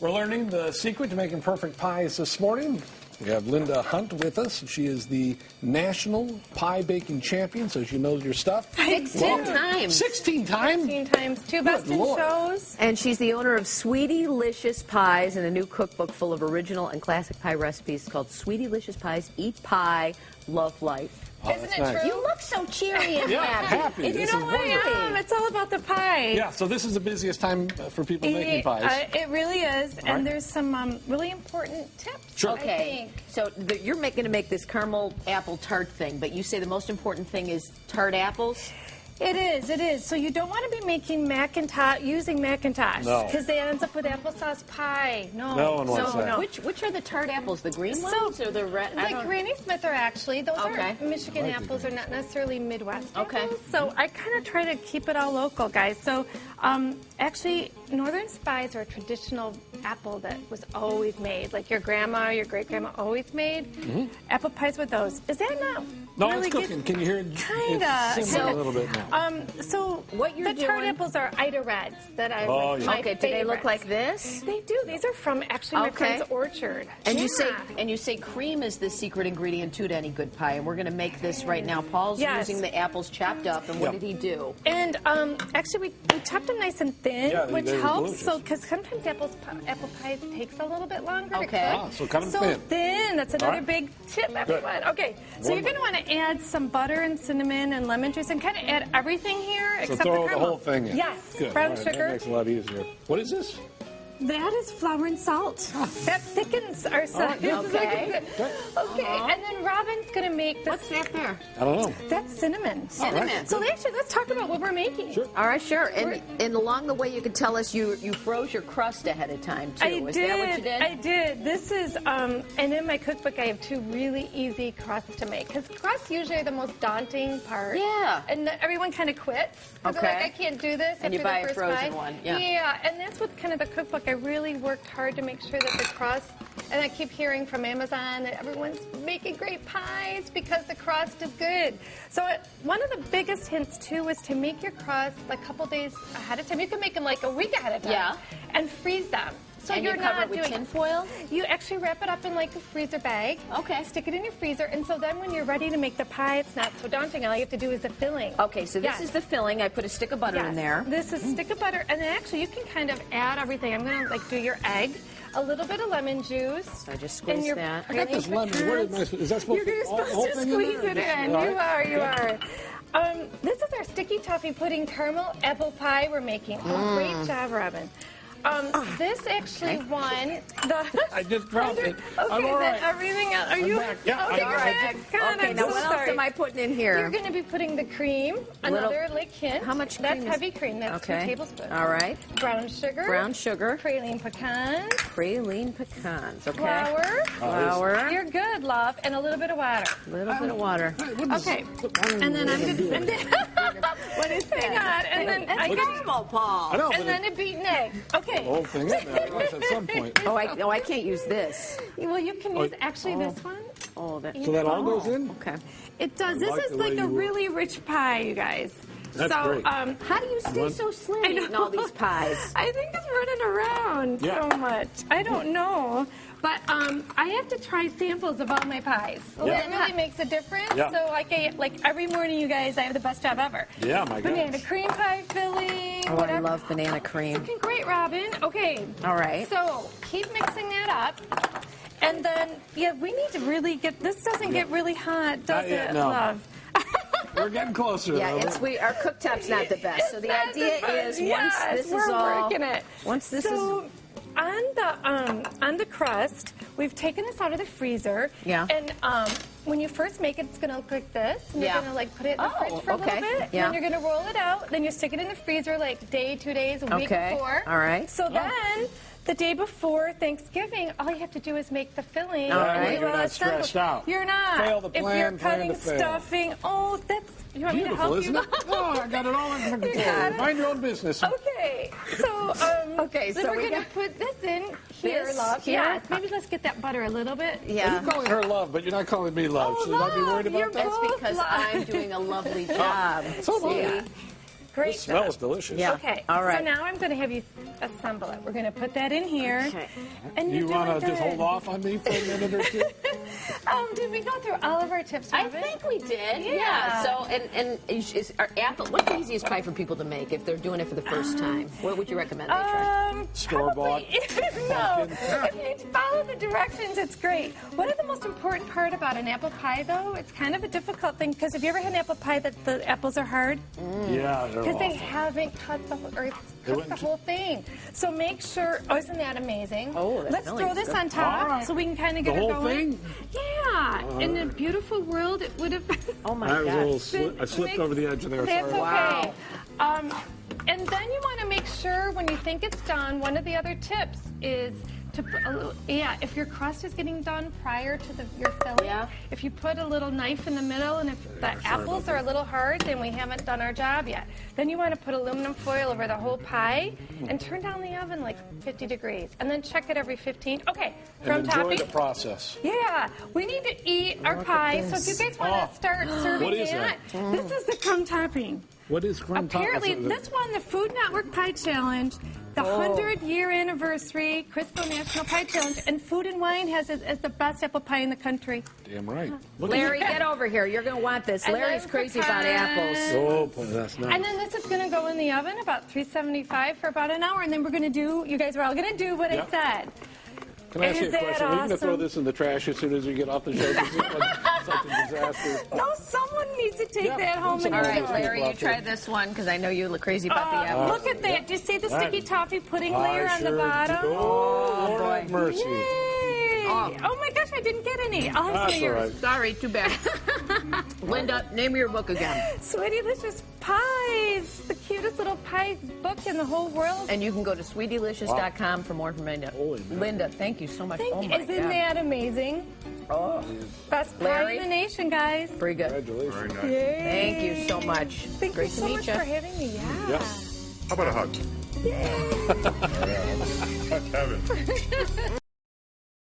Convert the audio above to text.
We're learning the secret to making perfect pies this morning. We have Linda Hunt with us. She is the National Pie Baking Champion, so she knows your stuff. 16 times. 16 times? 16 times. 2 best in shows. And she's the owner of Sweetylicious Pies and a new cookbook full of original and classic pie recipes called Sweetylicious Pies. Eat pie, love life. Oh, Isn't it nice. true? You look so cheery and Yeah, happy. happy. It's This you is know what I wonderful. am. It's all about the pie. Yeah, so this is the busiest time for people making pies. It really is, and right. there's some really important tips. Sure. I Okay, think. so you're going to make this caramel apple tart thing, but you say the most important thing is tart apples? It is. So you don't want to be making using Macintosh. No. Because they ends up with applesauce pie. No. No one wants that. No. Which are the tart apples? The green ones or the red? The Granny Smith are actually, those Okay. are Michigan I like the apples, are not necessarily Midwest Okay. apples. So I kind of try to keep it all local, guys. So actually, Northern Spies are a traditional apple that was always made. Like your grandma, your great-grandma always made apple pies with those. Is that not No, really it's cooking. Can you hear it? Kinda. It's simmering a little bit now. So What you're the tart doing- apples are Ida Reds that I Oh, like. yeah. My Okay, do they look favorites. like this? They do. These are from actually my Okay. friend's orchard. And Yeah. you say cream is the secret ingredient too to any good pie, and we're going to make this right now. Paul's Yes. using the apples chopped up, and what Yep. did he do? And actually, we chopped them nice and thin, Yeah, which they're helps. delicious. So, because sometimes apple pies takes a little bit longer Okay. to cook. Ah, so cut 'em So thin. That's another right. big tip, everyone. Okay, so One you're going to want to add some butter and cinnamon and lemon juice, and kind of add everything here So except throw the the caramel. whole thing in. Yes, Good. brown All right, sugar. That makes it a lot easier. What is this? That is flour and salt. That thickens our sauce. yeah. Okay. Okay, and then Robin's going to make this. What's that there? I don't know. That's cinnamon. Cinnamon. So actually, let's talk about what we're making. Sure. All right, sure. And along the way, you could tell us you froze your crust ahead of time too. Is that what you did? I did. This is, and in my cookbook, I have 2 really easy crusts to make. Because crusts usually are the most daunting part. Yeah. And everyone kind of quits. 'Cause they're Okay. like, I can't do this. And you after buy the a first frozen pie. one, yeah. Yeah, and that's what kind of the cookbook. I really worked hard to make sure that the crust, and I keep hearing from Amazon that everyone's making great pies because the crust is good. So one of the biggest hints, too, is to make your crust a couple days ahead of time. You can make them like a week ahead of time. Yeah. And freeze them. So and you're you cover not it with doing tin foil? You actually wrap it up in like a freezer bag. Okay. Stick it in your freezer, and so then when you're ready to make the pie, it's not so daunting. All you have to do is the filling. Okay, so this Yes. is the filling. I put a stick of butter in Yes. there. This is a stick of butter, and then actually you can kind of add everything. I'm gonna like do your egg, a little bit of lemon juice. So I just and squeeze your that. I got this lemon. Where is that supposed You're to all the whole supposed to thing in squeeze there? it in. All You right. are. You are. This is our sticky toffee pudding caramel apple pie we're making. Oh, great job, Robin. This actually won the. I just dropped it. Okay, I'm all then right. everything else. Are you? back. Yeah, okay, I'm you're back. back. God, Okay, I'm now so what else sorry. am I putting in here? You're going to be putting the cream. Another like hint. How much That's cream is- heavy cream. That's Okay. 2 tablespoons. All right. Brown sugar. Brown sugar. Praline pecans. Praline pecans. Okay. Flour. Flour. You're good, love. And a little bit of water. A little bit of water. Okay. And then I'm going to. What is Hang on. And then I got. caramel, Paul. I know, And but then a beaten egg. Okay. the whole thing in there, I guess, at some point. Oh, I can't use this. Well, you can use actually this one. Oh, that. So that all goes in? Okay. It does. I This like is the like way a you- really rich pie, you guys. That's so, great. How do you stay so slim I eating know. all these pies? I think it's running around Yeah. so much. I don't know. But I have to try samples of all my pies. So Yeah. that really makes a difference. Yeah. So like every morning, you guys, I have the best job ever. Yeah, my Banana gosh. cream pie filling. Oh, I whatever. love banana cream. Looking great, Robin. Okay. All right. So keep mixing that up. And then, yeah, we need to really get, this doesn't get really hot, does Not yet, it, no. love? We're getting closer. Yeah, though. our cooktop's not the best. So the Not idea the best. is once Yes, this is we're all, working it. once this so, is, on the crust, we've taken this out of the freezer. Yeah. And when you first make it, it's going to look like this. And Yeah. You're going to like put it in the Oh, fridge for okay. a little bit. Yeah. And then you're going to roll it out. Then you stick it in the freezer like day, 2 days, a week Okay. before. All right. So then, the day before Thanksgiving, all you have to do is make the filling. All and right. leave You're it not assembled. stressed out. You're not. Fail the If plan, you're plan cutting to fail. stuffing, oh, that's. You want me to Beautiful, help isn't you? it? Oh, I got it all under You got control. it. Mind your own business. Okay, so Okay, then so we're we going to got put this in here, this love. here? Yes, maybe let's get that butter a little bit. yeah. You're calling her love, but you're not calling me love. Oh, Should I be worried love, about you're that? That's both because love. I'm doing a lovely job. So See? am Great. It smells delicious. Yeah. Okay. All right. So now I'm going to have you assemble it. We're going to put that in here. Okay. And You want to just hold off on me for a minute or two? Did we go through all of our tips? I Robin? think we did. Yeah. So, our apple. What's the easiest pie for people to make if they're doing it for the first time? What would you recommend they try? Store-bought? No. If you follow the directions, it's great. What is the most important part about an apple pie, though? It's kind of a difficult thing because have you ever had an apple pie that the apples are hard? Yeah, they're Because they awful. haven't cut the whole thing. So make sure. Oh, isn't that amazing? Oh, that Let's smells throw this good. on top All right. so we can kind of get The it whole going. thing? Yeah. In a beautiful world, it would have. Oh my I was a God. little I slipped over the edge of there. That's Sorry. okay. And then you want to make sure when you think it's done, one of the other tips is to put a little, if your crust is getting done prior to your filling, if you put a little knife in the middle and if the apples are a little hard, then we haven't done our job yet. Then you want to put aluminum foil over the whole pie and turn down the oven like 50 degrees and then check it every 15. Okay, crumb And enjoy topping. the process. Yeah, we need to eat our pie. So if you guys want to start serving What is that, this is the crumb topping. What is crumb topping? Apparently, this won the Food Network Pie Challenge, the 100-year anniversary Crisco National Pie Challenge, and Food and Wine has it as the best apple pie in the country. Damn right. Larry, get over here. You're going to want this. And Larry's then crazy about apples. Oh, boy, that's nice. And then this is going to go in the oven about 375 for about an hour, and then we're going to do, you guys are all going to do what I said. Can I ask you a Is that question? Are you going to throw awesome? this in the trash as soon as we get off the show? 'Cause this was such a disaster. No, someone needs to take that home and All use right, it. Larry, you try this one because I know you look crazy about the apples. Look at that. Do you see the sticky toffee pudding I layer on the sure bottom? do. Oh, Lord boy. have mercy. Yay! Oh my gosh, I didn't get any. I'll have some That's of all yours. right. Sorry, too bad. Linda, name your book again. Sweetylicious Pies, the cutest little pie book in the whole world. And you can go to sweetylicious.com for more information. Holy man. Linda, thank you so much. Oh my Isn't God. that amazing? Oh, Best pie Larry? in the nation, guys. very good. Congratulations. Yay. Thank you so much. Thank Great you to so meet much you. for having me. Yeah. Yeah. How about a hug? Yay. Kevin.